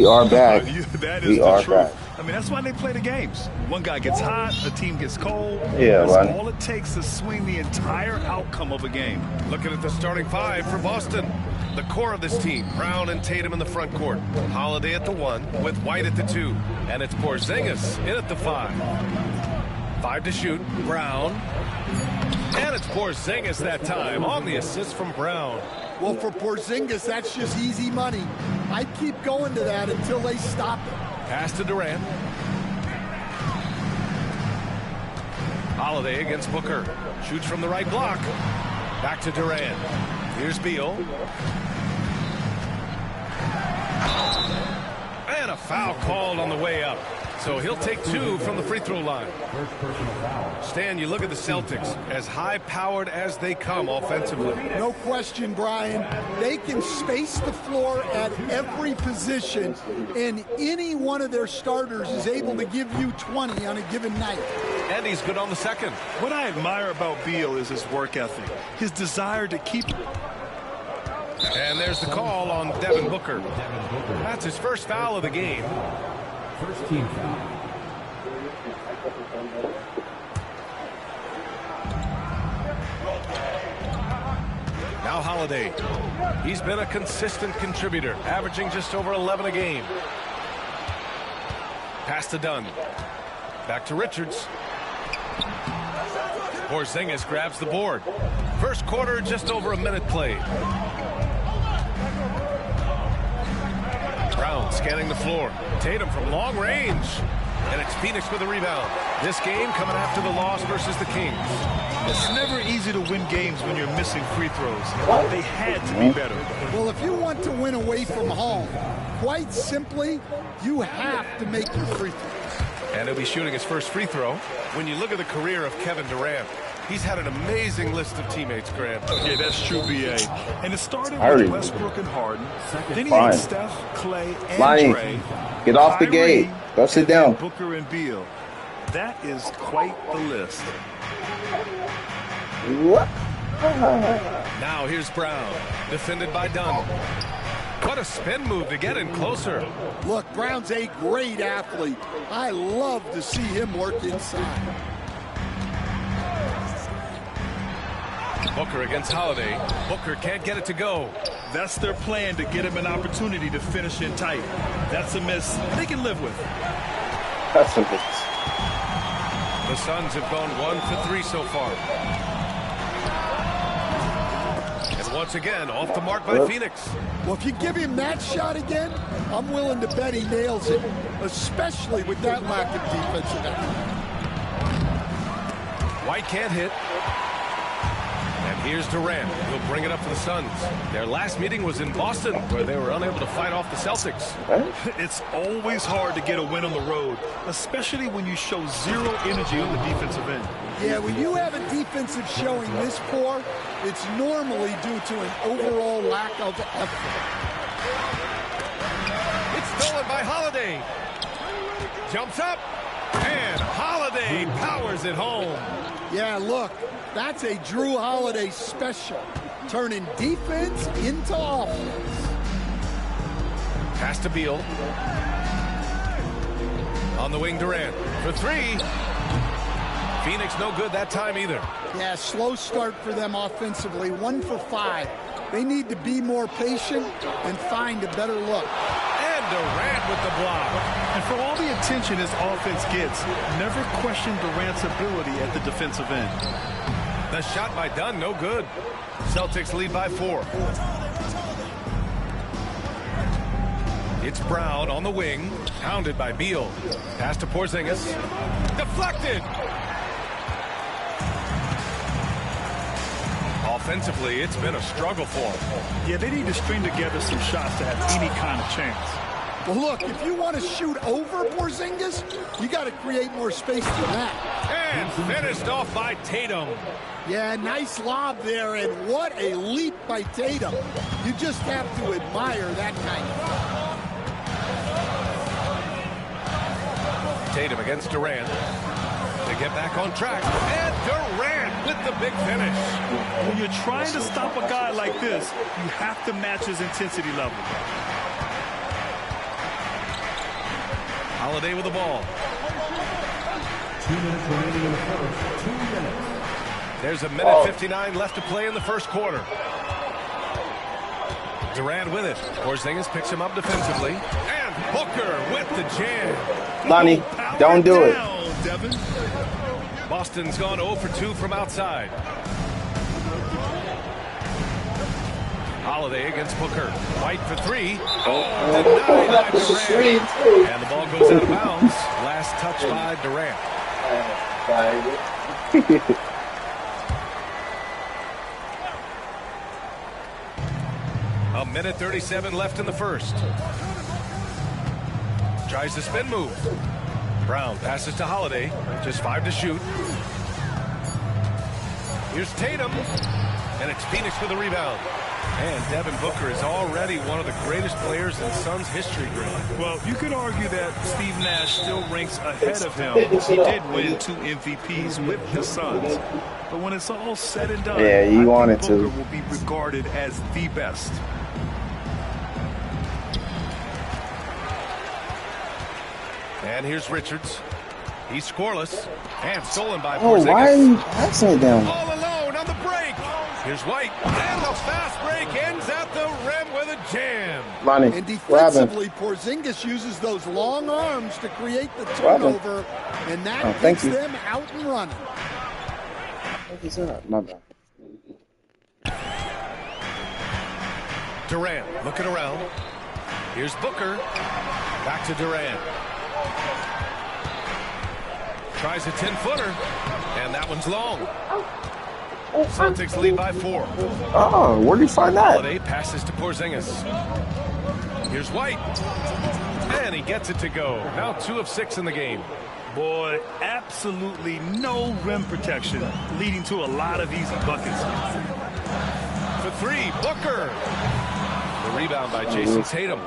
We are back. That is we the are truth. back. I mean, that's why they play the games. One guy gets hot, a team gets cold. Yeah, that's man. all it takes to swing the entire outcome of a game. Looking at the starting five for Boston. The core of this team, Brown and Tatum in the front court. Holiday at the 1 with White at the 2. And it's Porzingis in at the 5. 5 to shoot. Brown. And it's Porzingis that time on the assist from Brown. Well, for Porzingis, that's just easy money. I keep going to that until they stop it. Pass to Durant. Holiday against Booker. Shoots from the right block. Back to Durant. Here's Beal. And a foul called on the way up. So he'll take 2 from the free throw line. Stan, you look at the Celtics, as high-powered as they come offensively. No question, Brian. They can space the floor at every position, and any one of their starters is able to give you 20 on a given night. And he's good on the second. What I admire about Beal is his work ethic, his desire to keep. And there's the call on Devin Booker. That's his first foul of the game. First team foul. Now Holiday. He's been a consistent contributor, averaging just over 11 a game. Pass to Dunn. Back to Richards. Porzingis grabs the board. First quarter, just over a minute played. Brown scanning the floor. Tatum from long range. And it's Phoenix with a rebound. This game coming after the loss versus the Kings. It's never easy to win games when you're missing free throws. They had to be better. Well, if you want to win away from home, quite simply, you have to make your free throws. And he'll be shooting his first free throw. When you look at the career of Kevin Durant, he's had an amazing list of teammates, Grant. Yeah, that's true, B.A. And it started with Westbrook and Harden. Then he had Steph, Clay, and Dre. Get off the gate. Go sit down. Booker and Beal. That is quite the list. Now here's Brown, defended by Dunn. What a spin move to get in closer. Look, Brown's a great athlete. I love to see him work inside. Booker against Holiday. Booker can't get it to go. That's their plan, to get him an opportunity to finish in tight. That's a miss they can live with. That's a miss. The Suns have gone 1 for 3 so far. And once again, off the mark by Phoenix. Well, if you give him that shot again, I'm willing to bet he nails it, especially with that lack of defensive effort. White can't hit. And here's Durant. He'll bring it up for the Suns. Their last meeting was in Boston, where they were unable to fight off the Celtics. It's always hard to get a win on the road, especially when you show zero energy on the defensive end. Yeah, when you have a defensive showing this poor, it's normally due to an overall lack of effort. It's stolen by Holiday. Jumps up, and Holiday powers it home. Yeah, look, that's a Drew Holiday special, turning defense into offense. Pass to Beal. On the wing, Durant for 3. Phoenix no good that time either. Yeah, slow start for them offensively, 1 for 5. They need to be more patient and find a better look. And Durant with the block. And for all the attention his offense gets, never question Durant's ability at the defensive end. The shot by Dunn, no good. Celtics lead by 4. It's Brown on the wing, pounded by Beal. Pass to Porzingis. Deflected. Offensively, it's been a struggle for them. Yeah, they need to string together some shots to have any kind of chance. Well, look, if you want to shoot over Porzingis, you got to create more space than that. And finished off by Tatum. Yeah, nice lob there, and what a leap by Tatum. You just have to admire that kind of thing. Tatum against Durant. To get back on track. And Durant with the big finish. When you're trying to stop a guy like this, you have to match his intensity level. Holiday with the ball. 2 minutes remaining in the first. 2 minutes. There's a minute 59 left to play in the first quarter. Durant with it. Porzingis picks him up defensively. And Booker with the jam. Lonnie, don't do it. Devin. Boston's gone 0 for 2 from outside. Holiday against Booker. White for 3. Denied by Durant. And the ball goes out of bounds. Last touch by Durant. A minute 37 left in the first. Tries the spin move. Brown passes to Holiday. Just 5 to shoot. Here's Tatum. And it's Phoenix for the rebound. And Devin Booker is already one of the greatest players in Suns history, Greg. Well, you could argue that Steve Nash still ranks ahead of him. He did win 2 MVPs with the Suns. But when it's all said and done, yeah, you wanted Booker to. will be regarded as the best. And here's Richards. He's scoreless and stolen by Oh, Porzingis. why are you passing it down? All alone on the break. Here's White. And the fast break ends at the rim with a jam. Lonnie, And defensively, Porzingis uses those long arms to create the turnover, and that gets them out and running. What is that? My bad. Durant looking around. Here's Booker. Back to Durant. Tries a 10-footer, and that one's long. Celtics lead by 4. Oh, where did you find that? Holiday passes to Porzingis. Here's White. And he gets it to go. Now 2 of 6 in the game. Boy, absolutely no rim protection, leading to a lot of easy buckets. For 3, Booker. The rebound by Jason Tatum.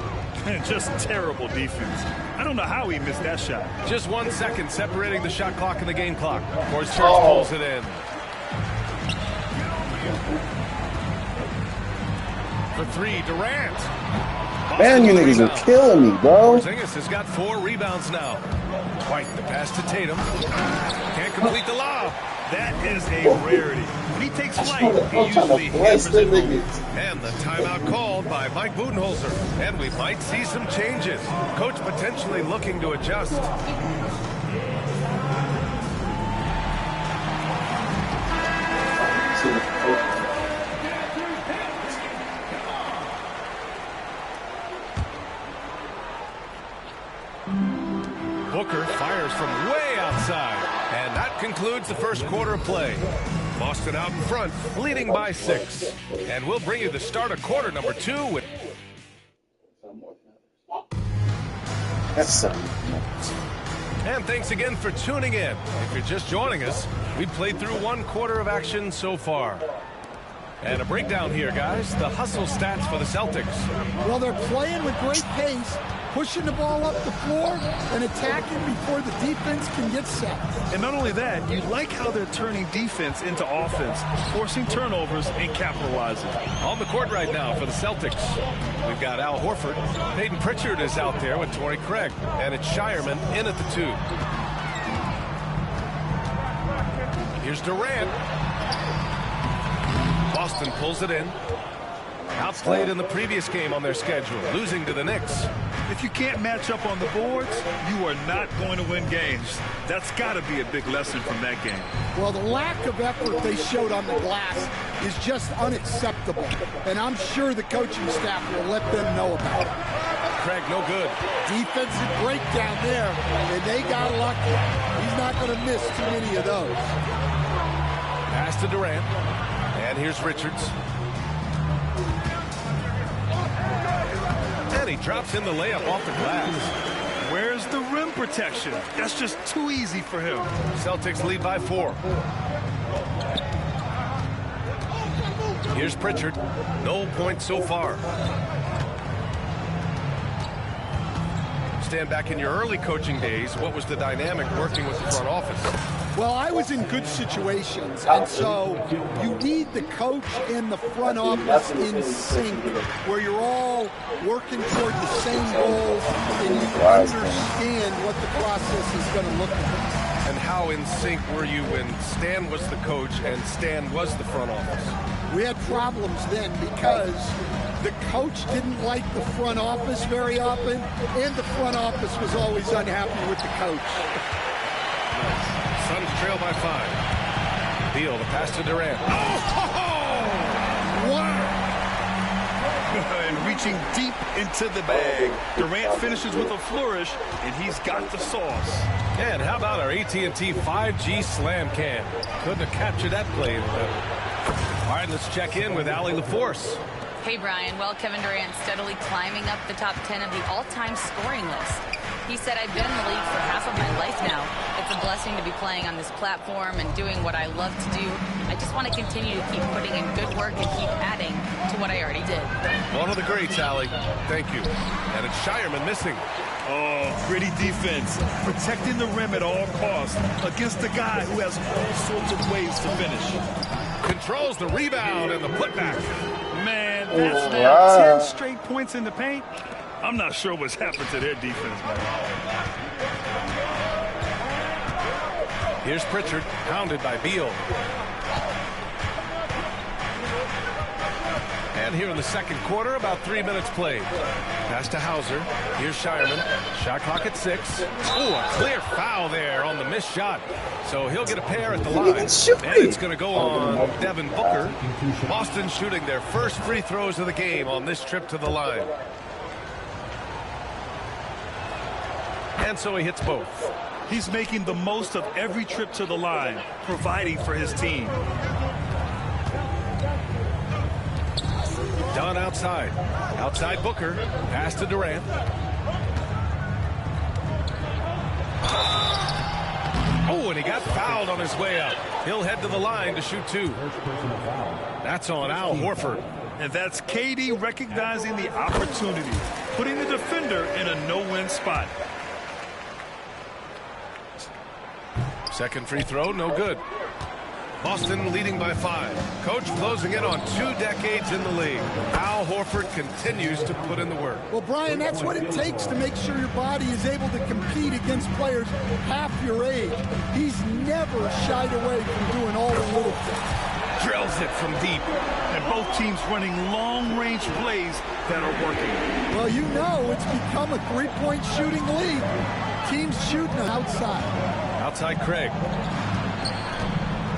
Just terrible defense. I don't know how he missed that shot. Just 1 second separating the shot clock and the game clock. Porzingis pulls it in. For 3, Durant. Man, you niggas are killing me, bro. Porzingis has got 4 rebounds now. White the pass to Tatum. Can't complete the lob. That is a rarity. When he takes flight, he usually hammers it home. And the timeout called by Mike Budenholzer. And we might see some changes. Coach potentially looking to adjust. Booker fires from way outside. And that concludes the first quarter of play. Boston out in front, leading by 6. And we'll bring you the start of quarter number 2 with... That's And thanks again for tuning in. If you're just joining us, we played through 1 quarter of action so far. And a breakdown here, guys. The hustle stats for the Celtics. Well, they're playing with great pace, pushing the ball up the floor and attacking before the defense can get set. And not only that, you like how they're turning defense into offense, forcing turnovers and capitalizing. On the court right now for the Celtics, we've got Al Horford. Peyton Pritchard is out there with Torrey Craig. And it's Shireman in at the 2. Here's Durant. Boston pulls it in. Outplayed in the previous game on their schedule, losing to the Knicks. If you can't match up on the boards, you are not going to win games. That's got to be a big lesson from that game. Well, the lack of effort they showed on the glass is just unacceptable. And I'm sure the coaching staff will let them know about it. Craig, no good. Defensive breakdown there, and they got lucky. He's not going to miss too many of those. Pass to Durant. And here's Richards. And he drops in the layup off the glass. Where's the rim protection? That's just too easy for him. Celtics lead by 4. Here's Pritchard. No points so far. understand back in your early coaching days, what was the dynamic working with the front office? Well, I was in good situations, and so you need the coach and the front office in sync, where you're all working toward the same goals and you understand what the process is going to look like. And how in sync were you when Stan was the coach and Stan was the front office? We had problems then because the coach didn't like the front office very often, and the front office was always unhappy with the coach. Suns trail by 5. Beal, the pass to Durant. Wow! And reaching deep into the bag. Durant finishes with a flourish, and he's got the sauce. And how about our AT&T 5G slam cam? Couldn't have captured that play any better. All right, let's check in with Allie LaForce. Hey, Brian. Well, Kevin Durant steadily climbing up the top 10 of the all-time scoring list. He said, I've been in the league for half of my life now. It's a blessing to be playing on this platform and doing what I love to do. I just want to continue to keep putting in good work and keep adding to what I already did. One of the greats, Allie. Thank you. And it's Shireman missing. Oh, gritty defense. Protecting the rim at all costs against a guy who has all sorts of ways to finish. Controls the rebound and the putback. Man, that's now 10 straight points in the paint. I'm not sure what's happened to their defense, man. Here's Pritchard, pounded by Beal. And here in the second quarter, about 3 minutes played. Pass to Hauser. Here's Shireman. Shot clock at 6. Oh, a clear foul there on the missed shot. So he'll get a pair at the line. And it's going to go on Devin Booker. Boston shooting their first free throws of the game on this trip to the line. And so he hits both. He's making the most of every trip to the line, providing for his team. Dunn outside. Outside Booker. Pass to Durant. Oh, and he got fouled on his way up. He'll head to the line to shoot 2. That's on Al Horford. And that's KD recognizing the opportunity, putting the defender in a no-win spot. Second free throw, no good. Boston leading by 5. Coach closing in on 2 decades in the league. Al Horford continues to put in the work. Well, Brian, that's what it takes to make sure your body is able to compete against players half your age. He's never shied away from doing all the little things. Drills it from deep. And both teams running long-range plays that are working. Well, you know it's become a three-point shooting league. Teams shooting outside. Outside Craig.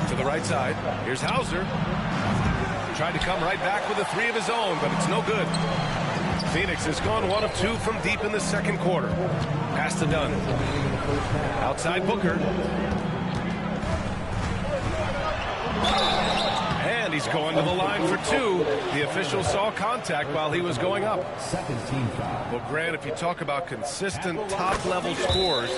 To the right side. Here's Hauser. Tried to come right back with a 3 of his own, but it's no good. Phoenix has gone 1 of 2 from deep in the second quarter. Pass to Dunn. Outside Booker. And he's going to the line for 2. The official saw contact while he was going up. Well, Grant, if you talk about consistent top-level scores,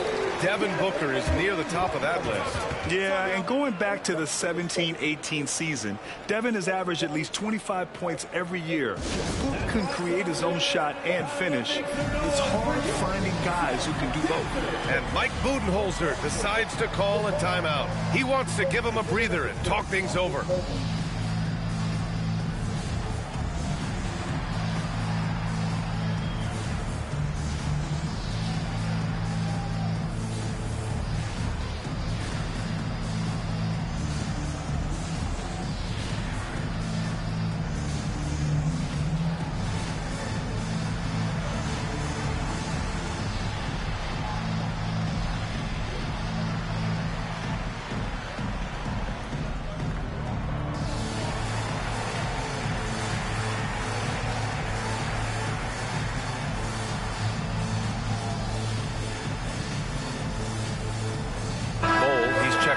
Devin Booker is near the top of that list. Yeah, and going back to the 17-18 season, Devin has averaged at least 25 points every year. Book can create his own shot and finish. It's hard finding guys who can do both. And Mike Budenholzer decides to call a timeout. He wants to give him a breather and talk things over.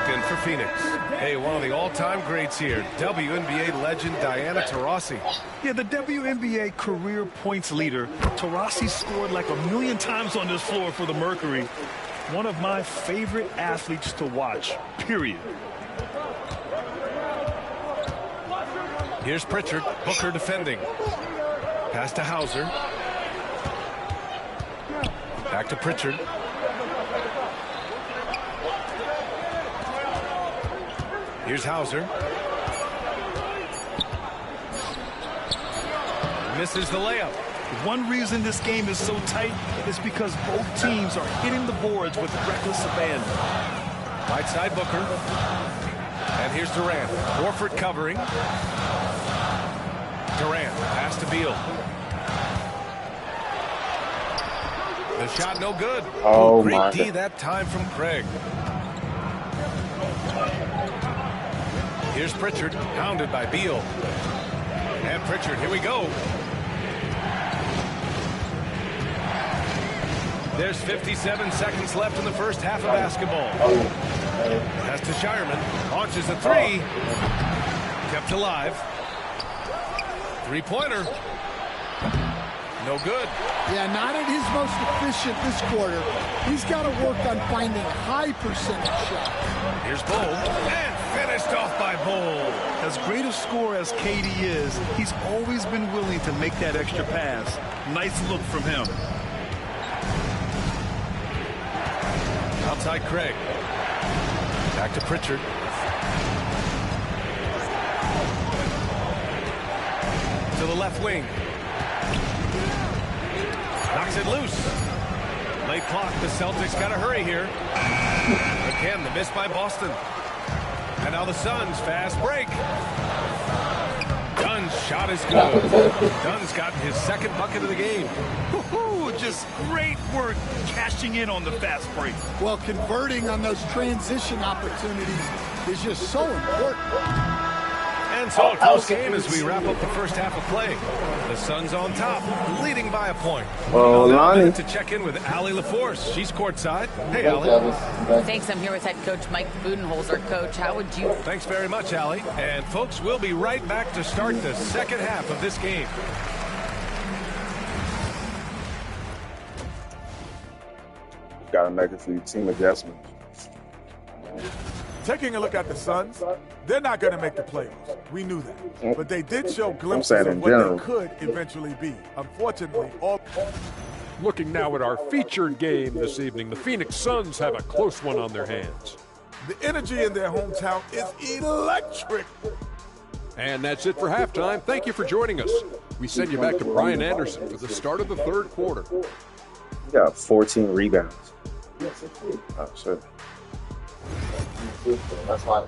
In for Phoenix. Hey, one of the all-time greats here, WNBA legend Diana Taurasi. Yeah, the WNBA career points leader. Taurasi scored like 1,000,000 times on this floor for the Mercury. One of my favorite athletes to watch, period. Here's Pritchard. Booker defending. Pass to Hauser. Back to Pritchard. Here's Hauser. Misses the layup. One reason this game is so tight is because both teams are hitting the boards with reckless abandon. Right side Booker. And here's Durant. Horford covering. Durant, pass to Beal. The shot no good. Oh, great my D God. that time from Craig. Here's Pritchard, pounded by Beal. And Pritchard, here we go. There's 57 seconds left in the first half of basketball. Pass to Shireman, launches a three. Kept alive. Three-pointer. No good. Yeah, not at his most efficient this quarter. He's got to work on finding high percentage shots. Here's Bull, and finished off by Bull. As great a scorer as KD is, he's always been willing to make that extra pass. Nice look from him. Outside Craig. Back to Pritchard. To the left wing. Knocks it loose. Late clock. The Celtics got to hurry here. Again, the miss by Boston. And now the Suns. Fast break. Dunn's shot is good. Dunn's gotten his second bucket of the game. Woohoo! Just great work cashing in on the fast break. Well, converting on those transition opportunities is just so important. And so a close game as we wrap up the first half of play. The Suns on top, leading by a point. Oh, Lonnie. To check in with Allie LaForce. She's courtside. Hey, Allie. Thanks. I'm here with head coach Mike Budenholzer. Coach, how would you... Thanks very much, Allie. And, folks, we'll be right back to start the second half of this game. Got to make a few team adjustments. Taking a look at the Suns, they're not going to make the playoffs. We knew that. But they did show glimpses saying of in what general. they could eventually be. Unfortunately, all... Looking now at our featured game this evening, the Phoenix Suns have a close one on their hands. the energy in their hometown is electric. And that's it for halftime. Thank you for joining us. We send you back to Brian Anderson for the start of the third quarter. He got 14 rebounds. Oh, shit. That's why.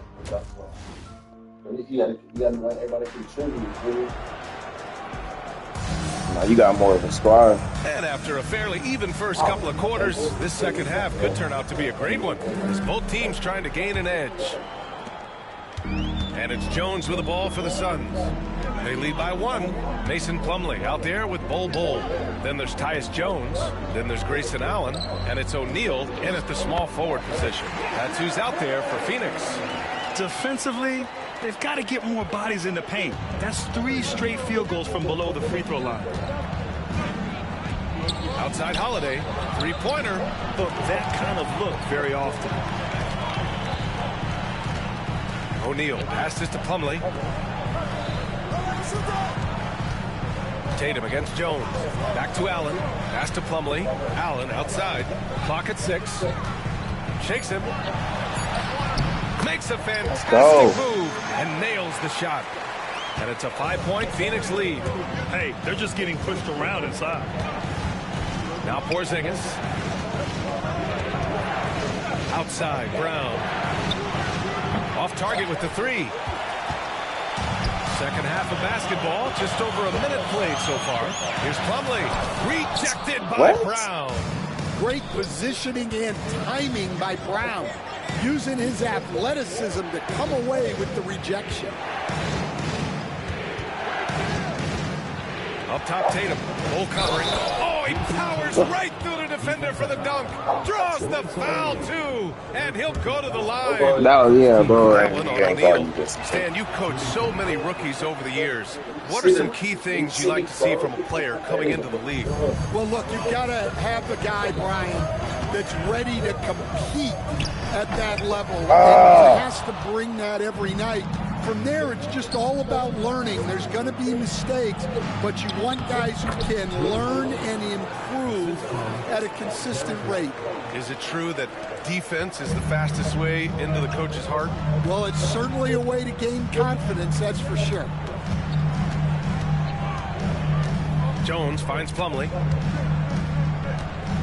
You got to let everybody contribute. Now you got more of a squad. And after a fairly even first couple of quarters, this second half could turn out to be a great one, as both teams trying to gain an edge. And it's Jones with the ball for the Suns. They lead by one. Mason Plumlee out there with Bol Bol. Then there's Tyus Jones. Then there's Grayson Allen. And it's O'Neal in at the small forward position. That's who's out there for Phoenix. Defensively, they've got to get more bodies in the paint. That's 3 straight field goals from below the free throw line. Outside Holiday, three-pointer. Look, that kind of look very often. O'Neal passes to Plumlee. Tatum against Jones. Back to Allen. Pass to Plumlee. Allen outside. Clock at 6. Shakes him. Makes a fantastic move and nails the shot. And it's a 5-point Phoenix lead. Hey, they're just getting pushed around inside. Now Porzingis. Outside, Brown. Off target with the 3. Second half of basketball, just over a minute played so far. Here's Plumlee. Rejected by Brown. Great positioning and timing by Brown, using his athleticism to come away with the rejection. Up top, Tatum. Full covering. Oh, he powers right through the defender for the dunk. Draws the foul, too. And he'll go to the line. No, yeah, bro. That one on O'Neal. Stan, you coached so many rookies over the years. What are some key things you like to see from a player coming into the league? Well, look, you've got to have the guy, Brian, that's ready to compete at that level. And he has to bring that every night. from there, it's just all about learning. There's going to be mistakes, but you want guys who can learn and improve at a consistent rate. Is it true that defense is the fastest way into the coach's heart? Well, it's certainly a way to gain confidence, that's for sure. Jones finds Plumlee.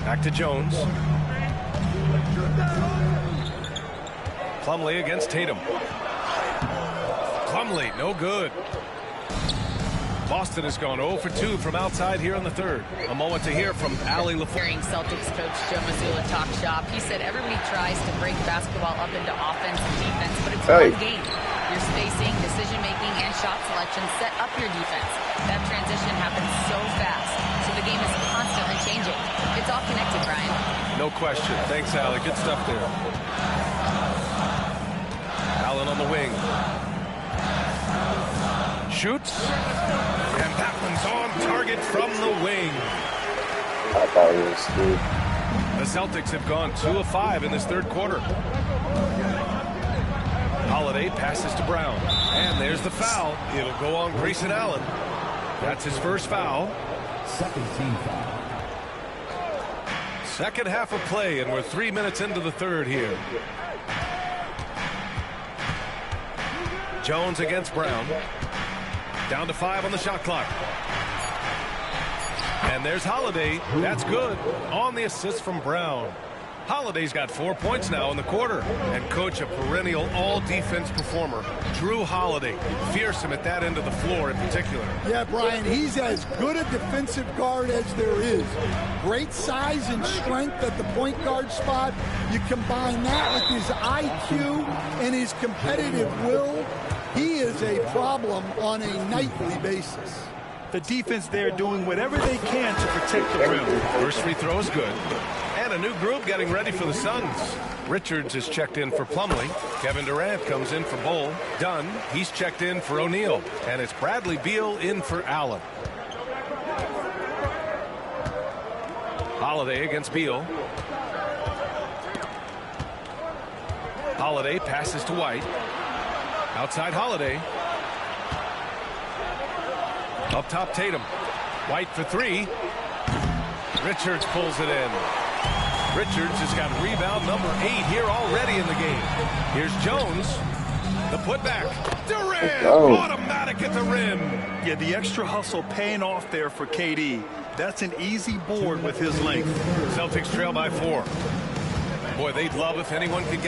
Back to Jones. Plumlee against Tatum. Plumlee, no good. Boston has gone 0 for 2 from outside here in the third. A moment to hear from Allie LaFleur. Hearing Celtics coach Joe Mazzulla talk shop, he said everybody tries to break basketball up into offense and defense, but it's one game. Your spacing, decision-making, and shot selection set up your defense. That transition happens so fast, so the game is constantly changing. It's all connected, Brian. No question. Thanks, Allie. Good stuff there. Allen on the wing. Shoots. And that one's on target from the wing. I thought it was good. The Celtics have gone 2 of 5 in this third quarter. Holiday passes to Brown. And there's the foul. It'll go on Grayson Allen. That's his first foul. Second team foul. Second half of play, and we're 3 minutes into the third here. Jones against Brown. Down to 5 on the shot clock. And there's Holiday. That's good. On the assist from Brown. Holiday's got 4 points now in the quarter. And coach, a perennial all-defense performer, Drew Holiday. Fearsome at that end of the floor in particular. Yeah, Brian, he's as good a defensive guard as there is. Great size and strength at the point guard spot. You combine that with his IQ and his competitive will, he is a problem on a nightly basis. The defense there doing whatever they can to protect the rim. First free throw is good. And a new group getting ready for the Suns. Richards is checked in for Plumlee. Kevin Durant comes in for Bull. Dunn, he's checked in for O'Neal. And it's Bradley Beal in for Allen. Holiday against Beal. Holiday passes to White. Outside Holiday. Up top Tatum. White for 3. Richards pulls it in. Richards has got rebound number 8 here already in the game. Here's Jones. The putback. Durant automatic at the rim. Yeah, the extra hustle paying off there for KD. That's an easy board with his length. Celtics trail by 4. Boy, they'd love if anyone could get